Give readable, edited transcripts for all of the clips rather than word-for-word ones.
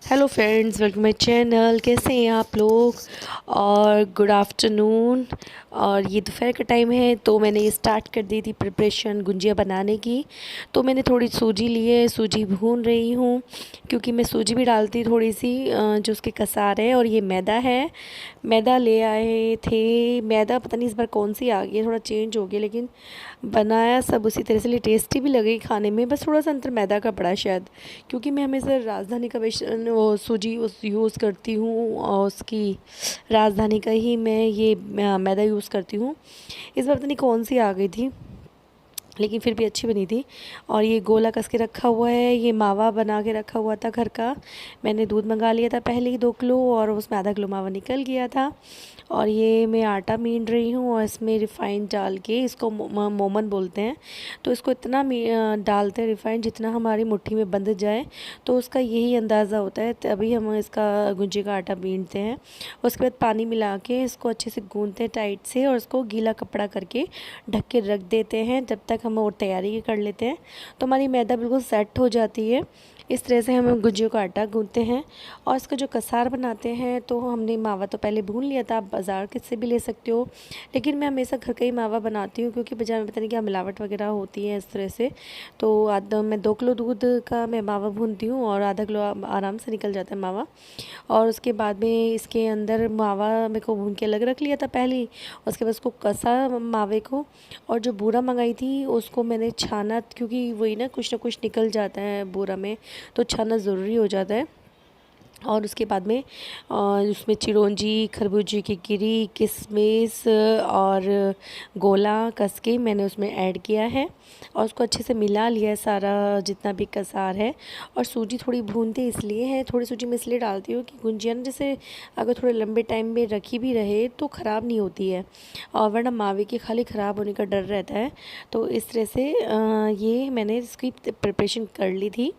Hello friends, welcome my channel. कैसे हैं आप लोग? और गुड आफ्टरनून। और ये दोपहर का टाइम है तो मैंने स्टार्ट कर दी थी प्रिपरेशन गुंजिया बनाने की। तो मैंने थोड़ी सूजी ली है, सूजी भून रही हूँ क्योंकि मैं सूजी भी डालती थोड़ी सी जो उसके कसार है। और ये मैदा है, मैदा ले आए थे। मैदा पता नहीं इस बार कौन सी आ गई है, थोड़ा चेंज हो गया, लेकिन बनाया सब उसी तरह से, लिए टेस्टी भी लगी खाने में। बस थोड़ा सा अंतर मैदा का पड़ा शायद, क्योंकि मैं हमेशा राजधानी का बेसन वो सूजी उस यूज़ करती हूँ और उसकी राजधानी का ही मैं ये मैदा यूज़ करती हूँ। इस बार पता नहीं कौन सी आ गई थी, लेकिन फिर भी अच्छी बनी थी। और ये गोला कस के रखा हुआ है, ये मावा बना के रखा हुआ था घर का। मैंने दूध मंगा लिया था पहले ही 2 किलो, और उसमें आधा किलो मावा निकल गया था। और ये मैं आटा मीन रही हूँ और इसमें रिफ़ाइंड डाल के, इसको मोमन बोलते हैं। तो इसको इतना डालते हैं रिफ़ाइंड जितना हमारी मुट्ठी में बंध जाए, तो उसका यही अंदाज़ा होता है, तभी हम इसका गुंजी का आटा बीनते हैं। उसके बाद पानी मिला के इसको अच्छे से गूँथते हैं टाइट से, और इसको गीला कपड़ा करके ढक के रख देते हैं जब तक हम और तैयारी कर लेते हैं। तो हमारी मैदा बिल्कुल सेट हो जाती है। इस तरह से हम गुजियों का आटा गूँथते हैं। और इसका जो कसार बनाते हैं, तो हमने मावा तो पहले भून लिया था, आप बाज़ार किससे भी ले सकते हो, लेकिन मैं हमेशा घर का ही मावा बनाती हूँ क्योंकि बाज़ार में पता नहीं क्या मिलावट वगैरह होती है इस तरह से। तो मैं 2 किलो दूध का मैं मावा भूनती हूँ और आधा किलो आराम से निकल जाता है मावा। और उसके बाद में इसके अंदर मावा मेरे को भून के अलग रख लिया था पहले ही। उसके बाद उसको कसा मावे को, और जो बूरा मंगाई थी उसको मैंने छाना, क्योंकि वही ना कुछ निकल जाता है बूरा में, तो छाना ज़रूरी हो जाता है। और उसके बाद में उसमें चिरौंजी, खरबूजे की गिरी, किशमिश और गोला कस के मैंने उसमें ऐड किया है। और उसको अच्छे से मिला लिया है सारा जितना भी कसार है। और सूजी थोड़ी भूनते इसलिए है, थोड़ी सूजी मैं इसलिए डालती हूँ कि गुंजिया ना जैसे अगर थोड़े लंबे टाइम में रखी भी रहे तो ख़राब नहीं होती है, और वरना मावे के खाली ख़राब होने का डर रहता है। तो इस तरह से ये मैंने इसकी प्रिपरेशन कर ली थी।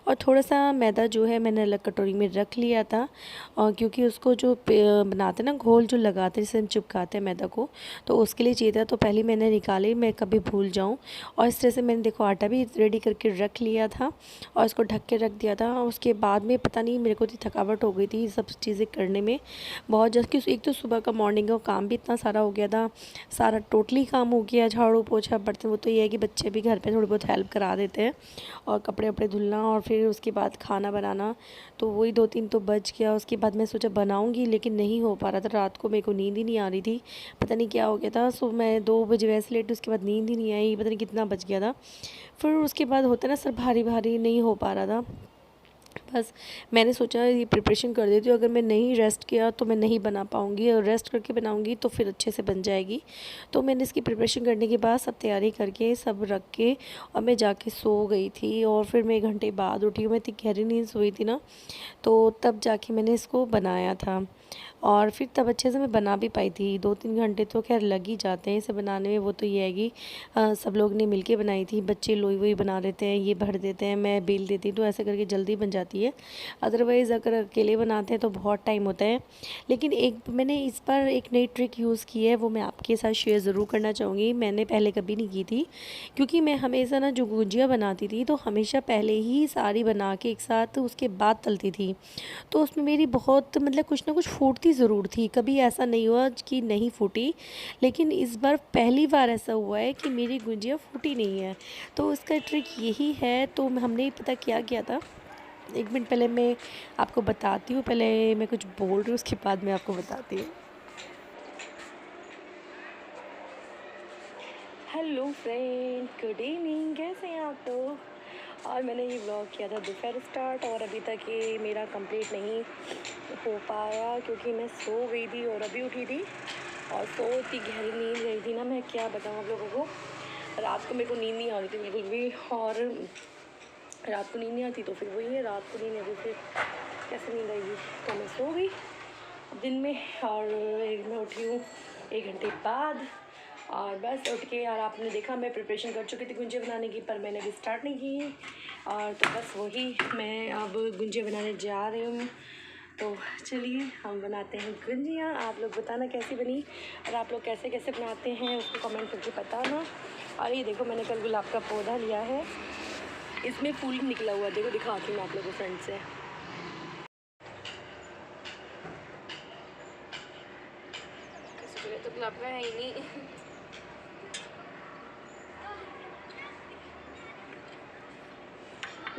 और थोड़ा सा मैदा जो है मैंने अलग कटोरी में रख लिया था, और क्योंकि उसको जो बनाते ना घोल जो लगाते हैं, जैसे हम चिपकाते हैं मैदा को, तो उसके लिए चाहिए था। तो पहले मैंने निकाले, मैं कभी भूल जाऊं। और इस तरह से मैंने देखो आटा भी रेडी करके रख लिया था और इसको ढक के रख दिया था। और उसके बाद में पता नहीं मेरे को इतनी थकावट हो गई थी सब चीज़ें करने में बहुत, जबकि एक तो सुबह का मॉर्निंग का काम भी इतना सारा हो गया था, सारा टोटली काम हो गया, झाड़ू पोछा बर्तन। वो तो ये है कि बच्चे भी घर पे थोड़ी बहुत हेल्प करा देते हैं, और कपड़े वपड़े धुलना, और फिर उसके बाद खाना बनाना। तो वही 2-3 तो बज गया। उसके बाद मैं सोचा बनाऊंगी, लेकिन नहीं हो पा रहा था। रात को मेरे को नींद ही नहीं आ रही थी, पता नहीं क्या हो गया था। सो मैं 2 बजे वैसे लेटी, उसके बाद नींद ही नहीं आई, पता नहीं कितना बज गया था। फिर उसके बाद होता है ना, सर भारी भारी, नहीं हो पा रहा था। बस मैंने सोचा ये प्रिपरेशन कर देती हूँ, अगर मैं नहीं रेस्ट किया तो मैं नहीं बना पाऊँगी, और रेस्ट करके बनाऊँगी तो फिर अच्छे से बन जाएगी। तो मैंने इसकी प्रिपरेशन करने के बाद सब तैयारी करके सब रख के, और मैं जाके सो गई थी। और फिर मैं 1 घंटे बाद उठी हूँ, मैं इतनी गहरी नींद सोई थी ना, तो तब जाके मैंने इसको बनाया था। और फिर तब अच्छे से मैं बना भी पाई थी। 2-3 घंटे तो खैर लग ही जाते हैं इसे बनाने में। वो तो ये है कि सब लोग ने मिलके बनाई थी। बच्चे लोई वोई बना देते हैं, ये भर देते हैं, मैं बेल देती हूँ, तो ऐसे करके जल्दी बन जाती है। अदरवाइज़ अगर अकेले बनाते हैं तो बहुत टाइम होता है। लेकिन एक मैंने इस बार एक नई ट्रिक यूज़ की है, वो मैं आपके साथ शेयर ज़रूर करना चाहूँगी। मैंने पहले कभी नहीं की थी, क्योंकि मैं हमेशा ना जो गुजिया बनाती थी तो हमेशा पहले ही सारी बना के एक साथ उसके बाद तलती थी। तो उसमें मेरी बहुत मतलब कुछ ना कुछ फूटती ज़रूर थी, कभी ऐसा नहीं हुआ कि नहीं फूटी। लेकिन इस बार पहली बार ऐसा हुआ है कि मेरी गुजिया फूटी नहीं है। तो इसका ट्रिक यही है। तो हमने पता क्या किया था, 1 मिनट पहले मैं आपको बताती हूँ। पहले मैं कुछ बोल रही हूँ, उसके बाद मैं आपको बताती हूँ। हेलो फ्रेंड, गुड इवनिंग, कैसे हैं आप लोग? और मैंने ये व्लॉग किया था दोपहर स्टार्ट, और अभी तक ये मेरा कंप्लीट नहीं हो पाया क्योंकि मैं सो गई थी और अभी उठी थी। और सो इतनी गहरी नींद गई थी ना, मैं क्या बताऊँ आप लोगों को। रात को मेरे को नींद नहीं आ रही थी बिल्कुल भी, और रात को नींद नहीं आती तो फिर वही है, रात को नींद आती फिर कैसे नींद आएगी। तो मैं सो गई दिन में, और मैं उठी हूँ 1 घंटे बाद। और बस उठ के, और आपने देखा मैं प्रिपरेशन कर चुकी थी गुंजिया बनाने की, पर मैंने अभी स्टार्ट नहीं की। और तो बस वही मैं अब गुंजिया बनाने जा रही हूँ। तो चलिए हम बनाते हैं गुंजिया। आप लोग बताना कैसी बनी, और आप लोग कैसे कैसे बनाते हैं उसको कमेंट करके बताना। और ये देखो मैंने कल गुलाब का पौधा लिया है, इसमें फूल निकला हुआ, देखो दिखाती हूँ आप लोगों को फ्रेंड से। तो गुलाब का है ही नहीं।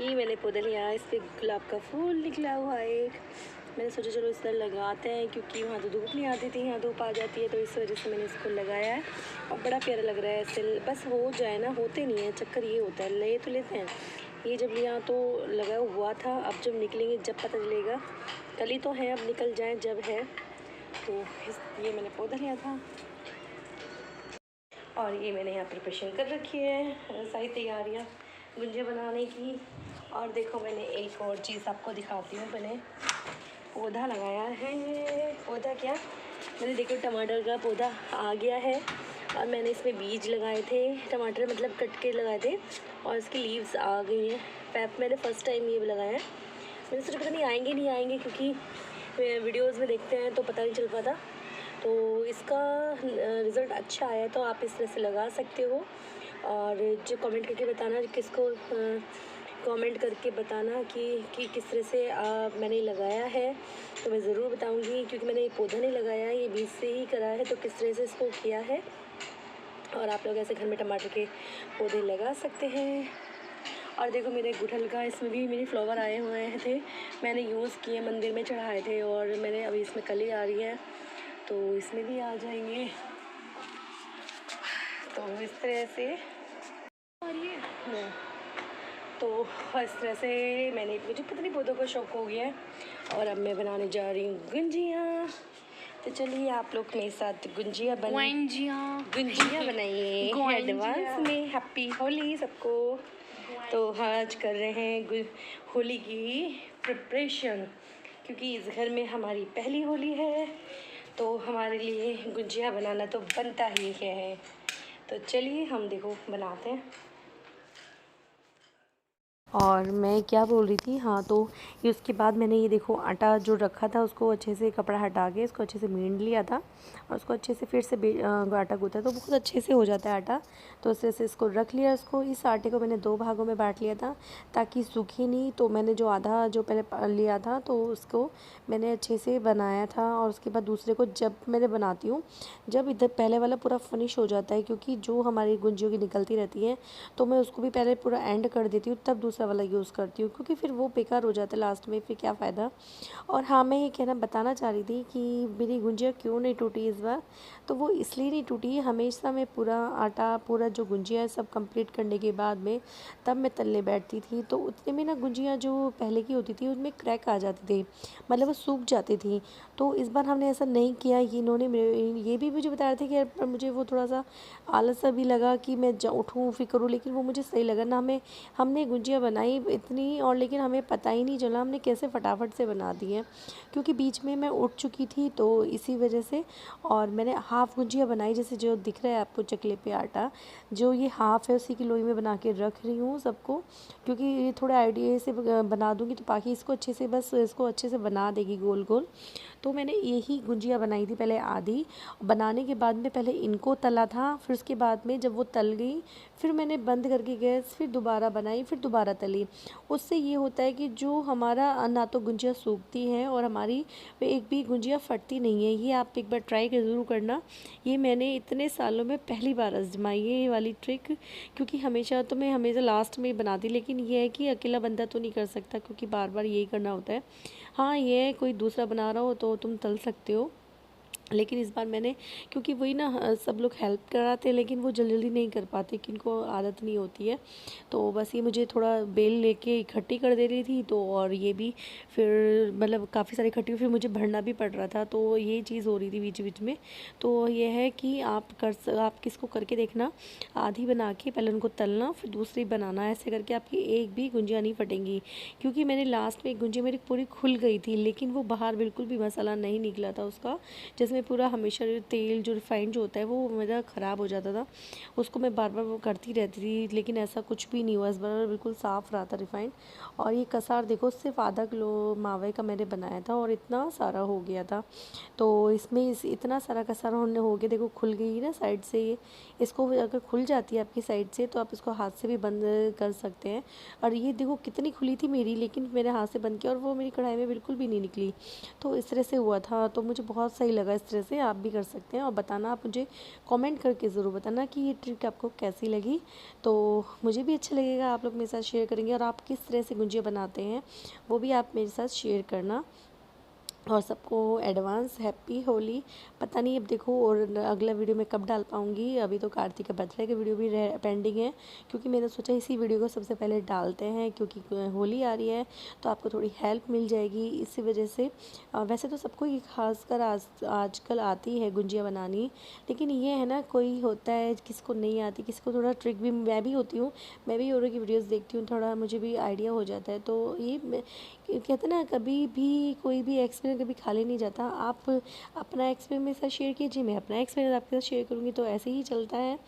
ये मैंने पौधा लिया, इस पर गुलाब का फूल निकला हुआ है एक। मैंने सोचा चलो इस तरह लगाते हैं, क्योंकि वहाँ तो धूप नहीं आती थी, यहाँ धूप आ जाती है, तो इस वजह से मैंने इसको लगाया है और बड़ा प्यारा लग रहा है ऐसे। बस हो जाए ना, होते नहीं है, चक्कर ये होता है, ले तो लेते हैं। ये जब लिया तो लगा हुआ था, अब जब निकलेंगे जब पता चलेगा। कल ही तो है, अब निकल जाए जब है। तो ये मैंने पौधा लिया था और ये मैंने यहाँ प्रिपरेशन कर रखी है, सारी तैयारियाँ गुंजिया बनाने की। और देखो मैंने एक और चीज़ आपको दिखाती हूँ, मैंने पौधा लगाया है। पौधा क्या, मैंने देखो टमाटर का पौधा आ गया है और मैंने इसमें बीज लगाए थे, टमाटर मतलब कट के लगाए थे और इसकी लीव्स आ गई हैं। मैंने फ़र्स्ट टाइम ये लगाया है। मैंने सोचा पता नहीं आएंगे नहीं आएंगे, क्योंकि वीडियोज़ में देखते हैं तो पता नहीं चल पाता। तो इसका रिज़ल्ट अच्छा आया, तो आप इस तरह से लगा सकते हो। और जो कमेंट करके बताना, किसको कमेंट करके बताना कि किस तरह से मैंने लगाया है, तो मैं ज़रूर बताऊंगी। क्योंकि मैंने ये पौधा नहीं लगाया, ये बीज से ही करा है, तो किस तरह से इसको किया है। और आप लोग ऐसे घर में टमाटर के पौधे लगा सकते हैं। और देखो मेरे गुड़हल का, इसमें भी मेरे फ्लावर आए हुए थे, मैंने यूज़ किए, मंदिर में चढ़ाए थे, और मैंने अभी इसमें कली आ रही है तो इसमें भी आ जाएंगे। तो इस तरह से और ये तो इस तरह से मुझे पता नहीं पौधों का शौक हो गया है। और अब मैं बनाने जा रही हूँ गुंजिया। तो चलिए आप लोग मेरे साथ गुंजिया बनाइए एडवांस में। हैप्पी होली सबको। तो आज कर रहे हैं होली की प्रिपरेशन, क्योंकि इस घर में हमारी पहली होली है, तो हमारे लिए गुंजिया बनाना तो बनता ही है। तो चलिए हम देखो बनाते हैं। और मैं क्या बोल रही थी, हाँ, तो ये उसके बाद मैंने ये देखो आटा जो रखा था उसको अच्छे से कपड़ा हटा के इसको अच्छे से मींड लिया था और उसको अच्छे से फिर से आटा गूँथा तो बहुत अच्छे से हो जाता है आटा। तो उस तरह से इसको रख लिया। इसको इस आटे को मैंने 2 भागों में बांट लिया था ताकि सूखे नहीं। तो मैंने जो आधा जो पहले लिया था तो उसको मैंने अच्छे से बनाया था। और उसके बाद दूसरे को जब मैंने बनाती हूँ, जब इधर पहले वाला पूरा फिनिश हो जाता है, क्योंकि जो हमारी गुंजियों की निकलती रहती है, तो मैं उसको भी पहले पूरा एंड कर देती हूँ, तब दूसरा वाला यूज़ करती हूँ, क्योंकि फिर वो बेकार हो जाता है लास्ट में, फिर क्या फ़ायदा। और हाँ, मैं ये बताना चाह रही थी कि मेरी गुंजिया क्यों नहीं टूटी इस बार। तो वो इसलिए नहीं टूटी, हमेशा मैं पूरा आटा, पूरा जो गुंजिया है सब कंप्लीट करने के बाद में तब मैं तलने बैठती थी, तो उतने में ना गुंजिया जो पहले की होती थी उसमें क्रैक आ जाते थे, मतलब वो सूख जाती थी। तो इस बार हमने ऐसा नहीं किया। इन्होंने ये भी मुझे बता रहे थे कि यार, पर मुझे वो थोड़ा सा आलस सा भी लगा कि मैं उठूँ फिर करूँ, लेकिन वो मुझे सही लगा ना। हमने गुंजिया बनाई इतनी, और लेकिन हमें पता ही नहीं चला हमने कैसे फटाफट से बना दी है, क्योंकि बीच में मैं उठ चुकी थी, तो इसी वजह से। और मैंने हाफ़ गुंजिया बनाई, जैसे जो दिख रहा है आपको चकले पे आटा, जो ये हाफ़ है उसी की लोई में बना के रख रही हूँ सबको, क्योंकि ये थोड़ा आइडिया से बना दूँगी तो बाकी इसको अच्छे से, बस इसको अच्छे से बना देगी गोल गोल। तो मैंने यही गुंजिया बनाई थी पहले आधी। बनाने के बाद में पहले इनको तला था, फिर उसके बाद में जब वो तल गई फिर मैंने बंद करके गैस, फिर दोबारा बनाई, फिर दोबारा तली। उससे ये होता है कि जो हमारा ना तो गुंजिया सूखती है और हमारी एक भी गुंजिया फटती नहीं है। ये आप एक बार ट्राई कर ज़रूर करना। ये मैंने इतने सालों में पहली बार आजमाई है ये वाली ट्रिक, क्योंकि मैं हमेशा लास्ट में बनाती, लेकिन ये है कि अकेला बंदा तो नहीं कर सकता, क्योंकि बार बार यही करना होता है। हाँ, ये कोई दूसरा बना रहा हो तो तुम तल सकते हो, लेकिन इस बार मैंने, क्योंकि वही ना, सब लोग हेल्प कराते हैं लेकिन वो जल्दी नहीं कर पाते, किनको आदत नहीं होती है। तो बस ये मुझे थोड़ा बेल लेके इकट्ठी कर दे रही थी, तो और ये भी फिर मतलब काफ़ी सारी इकट्ठी, फिर मुझे भरना भी पड़ रहा था, तो ये चीज़ हो रही थी बीच बीच में। तो ये है कि आप किसको करके देखना, आधी बना के पहले उनको तलना, फिर दूसरी बनाना, ऐसे करके आपकी एक भी गुंजिया नहीं फटेंगी। क्योंकि मैंने लास्ट में एक गुंजिया मेरी पूरी खुल गई थी, लेकिन वो बाहर बिल्कुल भी मसाला नहीं निकला था उसका, जिसमें पूरा हमेशा जो तेल जो रिफाइंड जो होता है वो मेरा ख़राब हो जाता था। उसको मैं बार बार वो करती रहती थी, लेकिन ऐसा कुछ भी नहीं हुआ इस बार, बिल्कुल साफ़ रहा था रिफाइंड। और ये कसार देखो, सिर्फ आधा किलो मावे का मैंने बनाया था और इतना सारा हो गया था। तो इसमें इतना सारा कसार होने हो गया, देखो खुल गई ना साइड से। ये इसको अगर खुल जाती है आपकी साइड से तो आप इसको हाथ से भी बंद कर सकते हैं। और ये देखो कितनी खुली थी मेरी, लेकिन मेरे हाथ से बंद किया और वो मेरी कढ़ाई में बिल्कुल भी नहीं निकली। तो इस तरह से हुआ था, तो मुझे बहुत सही लगा इस इस तरह से आप भी कर सकते हैं। और बताना, आप मुझे कमेंट करके ज़रूर बताना कि ये ट्रिक आपको कैसी लगी। तो मुझे भी अच्छा लगेगा, आप लोग मेरे साथ शेयर करेंगे, और आप किस तरह से गुंजिया बनाते हैं वो भी आप मेरे साथ शेयर करना। और सबको एडवांस हैप्पी होली। पता नहीं अब देखो और अगला वीडियो मैं कब डाल पाऊँगी। अभी तो कार्तिक का बर्थडे का वीडियो भी पेंडिंग है, क्योंकि मैंने सोचा इसी वीडियो को सबसे पहले डालते हैं, क्योंकि होली आ रही है तो आपको थोड़ी हेल्प मिल जाएगी इसी वजह से। वैसे तो सबको ये खासकर आजकल आती है गुंजिया बनानी, लेकिन ये है ना, कोई होता है किसको नहीं आती, किसी को थोड़ा ट्रिक भी, मैं भी होती हूँ, मैं भी औरों की वीडियोज़ देखती हूँ, थोड़ा मुझे भी आइडिया हो जाता है। तो ये कहते हैं ना, कभी भी कोई भी एक्सपीरियंस कभी खाली नहीं जाता। आप अपना एक्सपीरियंस मेरे साथ शेयर कीजिए, मैं अपना एक्सपीरियंस आपके साथ शेयर करूँगी, तो ऐसे ही चलता है।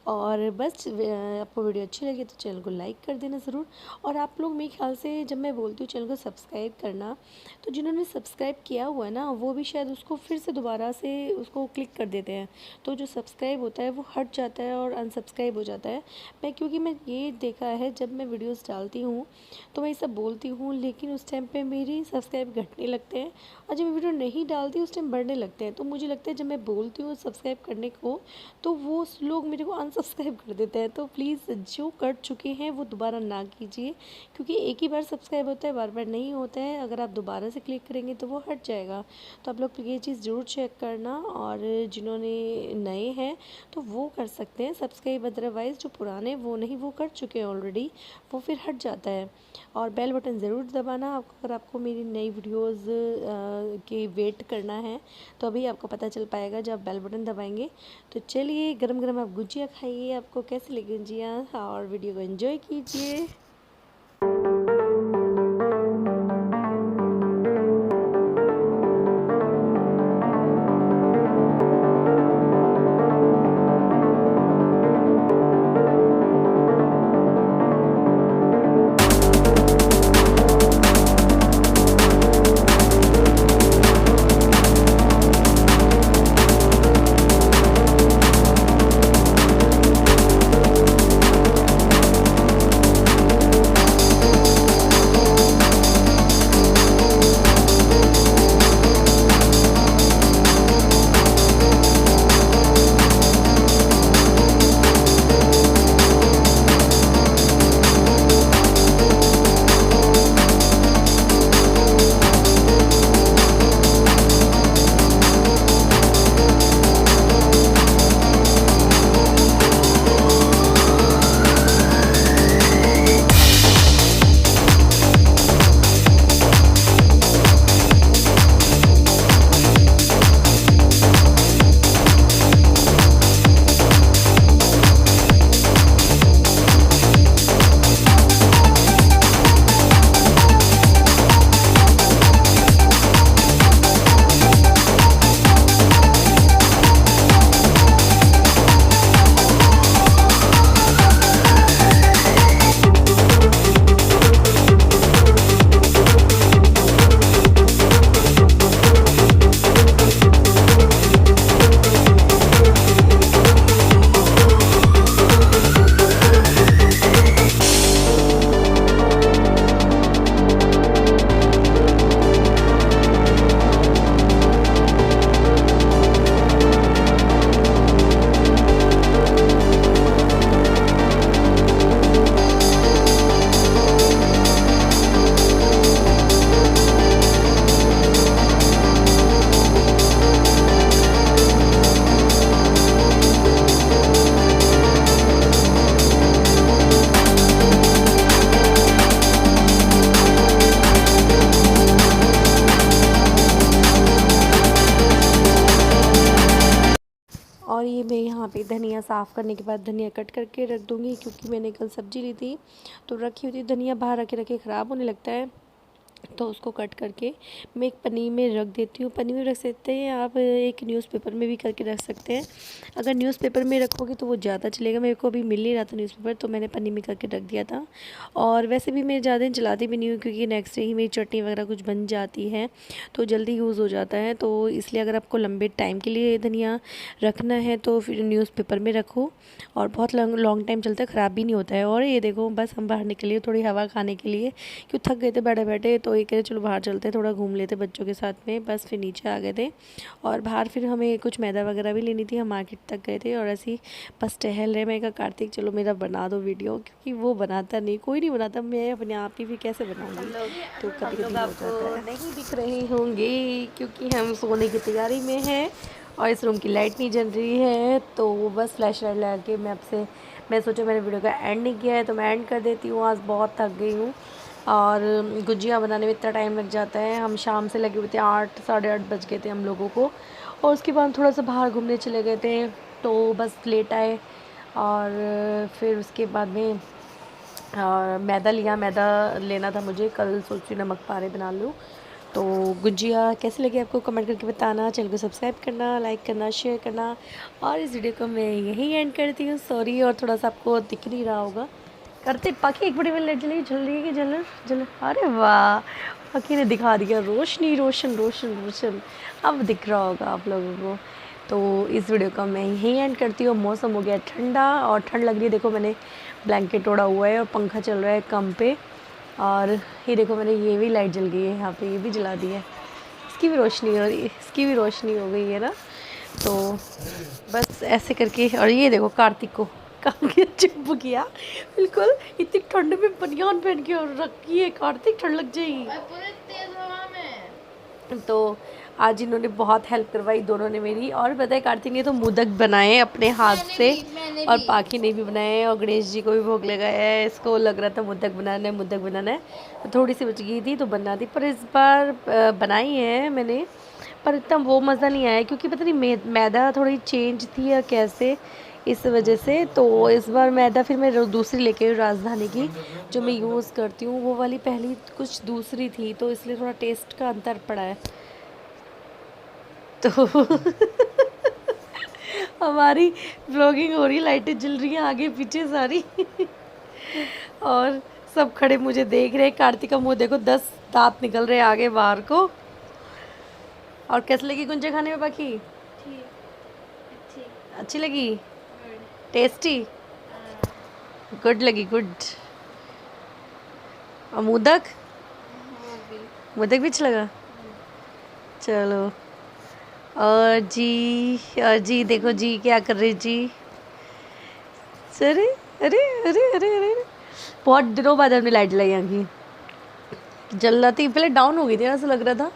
और बस आपको वीडियो अच्छी लगी तो चैनल को लाइक कर देना ज़रूर। और आप लोग मेरे ख्याल से जब मैं बोलती हूँ चैनल को सब्सक्राइब करना, तो जिन्होंने सब्सक्राइब किया हुआ है ना, वो भी शायद उसको फिर से दोबारा से उसको क्लिक कर देते हैं, तो जो सब्सक्राइब होता है वो हट जाता है और अनसब्सक्राइब हो जाता है। क्योंकि मैं ये देखा है, जब मैं वीडियोज़ डालती हूँ तो मैं ये सब बोलती हूँ, लेकिन उस टाइम पे मेरी सब्सक्राइब घटने लगते हैं, और जब मैं वीडियो नहीं डालती उस टाइम बढ़ने लगते हैं। तो मुझे लगता है जब मैं बोलती हूँ सब्सक्राइब करने को, तो वो लोग मेरे को अनसब्सक्राइब कर देते हैं। तो प्लीज़ जो कर चुके हैं वो दोबारा ना कीजिए, क्योंकि एक ही बार सब्सक्राइब होता है, बार बार नहीं होता है। अगर आप दोबारा से क्लिक करेंगे तो वो हट जाएगा। तो आप लोग ये चीज़ ज़रूर चेक करना। और जिन्होंने नए हैं तो वो कर सकते हैं सब्सक्राइब, अदरवाइज़ जो पुराने वो नहीं, वो कर चुके हैं ऑलरेडी, वो फिर हट जाता है। और बेल बटन ज़रूर दबाना आपको, अगर आपको मेरी नई वीडियोज़ की वेट करना है, तो अभी आपको पता चल पाएगा जब आप बेल बटन दबाएंगे। तो चलिए, गरम गरम आप गुजिया खाइए, आपको कैसी लगी गुजिया, और वीडियो को एंजॉय कीजिए। और ये मैं यहाँ पे धनिया साफ़ करने के बाद धनिया कट करके रख दूँगी, क्योंकि मैंने कल सब्ज़ी ली थी तो रखी हुई थी धनिया, बाहर रखे रखे ख़राब होने लगता है, तो उसको कट करके मैं एक पन्नी में रख देती हूँ। पन्नी में रख सकते हैं आप, एक न्यूज़पेपर में भी करके रख सकते हैं। अगर न्यूज़पेपर में रखोगे तो वो ज़्यादा चलेगा। मेरे को अभी मिल नहीं रहा था न्यूज़पेपर, तो मैंने पन्नी में करके रख दिया था। और वैसे भी मैं ज़्यादा दिन चलाती भी नहीं हूँ, क्योंकि नेक्स्ट डे ही मेरी चटनी वगैरह कुछ बन जाती है, तो जल्दी यूज़ हो जाता है। तो इसलिए अगर आपको लंबे टाइम के लिए धनिया रखना है तो फिर न्यूज़पेपर में रखो, और बहुत लॉन्ग टाइम चलता है, ख़राब भी नहीं होता है। और ये देखो, बस हम बाहर निकले थोड़ी हवा खाने के लिए, क्यों थक गए थे बैठे बैठे, तो तो ये कह रहे चलो बाहर चलते हैं, थोड़ा घूम लेते बच्चों के साथ में। बस फिर नीचे आ गए थे और बाहर फिर हमें कुछ मैदा वगैरह भी लेनी थी, हम मार्केट तक गए थे और ऐसे ही बस टहल रहे। मैं कहा कार्तिक चलो मेरा बना दो वीडियो, क्योंकि वो बनाता नहीं, कोई नहीं बनाता, मैं अपने आप ही भी कैसे बनाऊँगी। तो कभी कभी आपको नहीं दिख रहे होंगे क्योंकि हम सोने की तैयारी में हैं और इस रूम की लाइट नहीं जल रही है। तो बस फ्लैश लाइट लगा के मैं सोचा मैंने वीडियो का एंड नहीं किया है तो मैं एंड कर देती हूँ। आज बहुत थक गई हूँ और गुजिया बनाने में इतना टाइम लग जाता है। हम शाम से लगे हुए थे, 8 साढ़े 8 बज गए थे हम लोगों को। और उसके बाद थोड़ा सा बाहर घूमने चले गए थे तो बस लेट आए। और फिर उसके बाद में मैदा लिया, मैदा लेना था मुझे, कल सोची नमक पारे बना लूँ। तो गुजिया कैसे लगे आपको कमेंट करके बताना, चैनल को सब्सक्राइब करना, लाइक करना, शेयर करना। और इस वीडियो को मैं यहीं एंड करती हूँ। सॉरी और थोड़ा सा आपको दिख नहीं रहा होगा। करते पाखी एक बड़ी में लाइट जल रही है कि जल अरे वाह, पाखी ने दिखा दिया रोशनी, रोशन रोशन रोशन, अब दिख रहा होगा आप लोगों को। तो इस वीडियो का मैं यहीं एंड करती हूँ। मौसम हो गया ठंडा और ठंड लग रही है, देखो मैंने ब्लैंकेट ओढ़ा हुआ है और पंखा चल रहा है कम पे। और ये देखो मैंने ये भी लाइट जल गई है यहाँ पे, ये भी जला दी है, इसकी भी रोशनी हो रही है, इसकी भी रोशनी हो गई है ना। तो बस ऐसे करके, और ये देखो कार्तिक को कहाँ चुप किया, बिल्कुल इतनी ठंड में बनियान पहन के और रखी है, कार्तिक ठंड लग जाएगी। तो आज इन्होंने बहुत हेल्प करवाई दोनों ने मेरी। और पता है कार्तिक ने तो मोदक बनाए अपने हाथ से और पाखी ने भी बनाए और गणेश जी को भी भोग लगाया है। इसको लग रहा था मोदक बनाना है, तो थोड़ी सी बच गई थी तो बना दी। पर इस बार बनाई है मैंने, पर इतना वो मज़ा नहीं आया क्योंकि पता नहीं मैदा थोड़ी चेंज थी या कैसे, इस वजह से। तो इस बार मैदा फिर मैं दूसरी लेके आई राजधानी की, जो मैं यूज़ करती हूँ। वो वाली पहली कुछ दूसरी थी तो इसलिए थोड़ा टेस्ट का अंतर पड़ा है। तो हमारी व्लॉगिंग हो रही है, लाइटें जल रही हैं आगे पीछे सारी और सब खड़े मुझे देख रहे हैं। कार्तिक का मुँह देखो, 10 दांत निकल रहे हैं आगे बाहर को। और कैसे लगी गुंजे खाने में बाकी? अच्छी लगी, टेस्टी, गुड लगी, गुड। और मोदक भी अच्छा लगा। चलो और जी देखो जी क्या कर रही जी। अरे अरे अरे अरे अरे, बहुत दिनों बाद हमने लाइट लाई यहाँ की, जल रहा थी पहले, डाउन हो गई थी, ऐसा लग रहा था।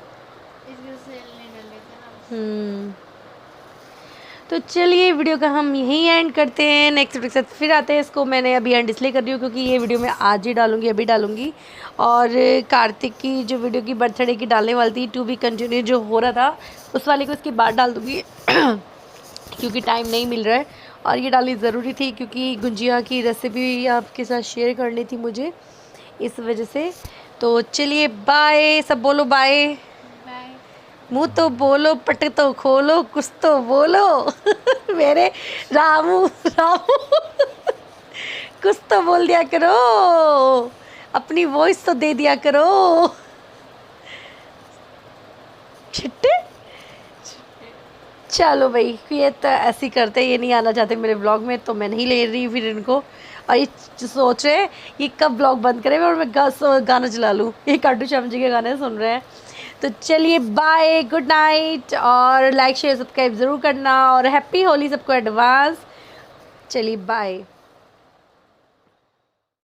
तो चलिए वीडियो का हम यहीं एंड करते हैं, नेक्स्ट वीडियो के साथ फिर आते हैं। इसको मैंने अभी एंड इसलिए कर रही हूँ क्योंकि ये वीडियो मैं आज ही डालूंगी, अभी डालूंगी। और कार्तिक की जो वीडियो की बर्थडे की डालने वाली थी, टू बी कंटिन्यू जो हो रहा था, उस वाले को इसके बाद डाल दूँगी क्योंकि टाइम नहीं मिल रहा है। और ये डालनी ज़रूरी थी क्योंकि गुंजिया की रेसिपी आपके साथ शेयर करनी थी मुझे, इस वजह से। तो चलिए बाय, सब बोलो बाय, मुँह तो बोलो, पट तो खोलो, कुछ तो बोलो मेरे रामू कुछ तो बोल दिया करो, अपनी वॉइस तो दे दिया करो। छिट्टे चलो भाई, ये तो ऐसे ही करते, ये नहीं आना चाहते मेरे ब्लॉग में तो मैं नहीं ले रही फिर इनको। और ये सोच रहे ये कब ब्लॉग बंद करें और मैं गाना चला लूँ, ये काटू श्याम जी के गाने सुन रहे हैं। तो चलिए बाय, गुड नाइट, और लाइक शेयर सब्सक्राइब ज़रूर करना और हैप्पी होली सबको एडवांस। चलिए बाय।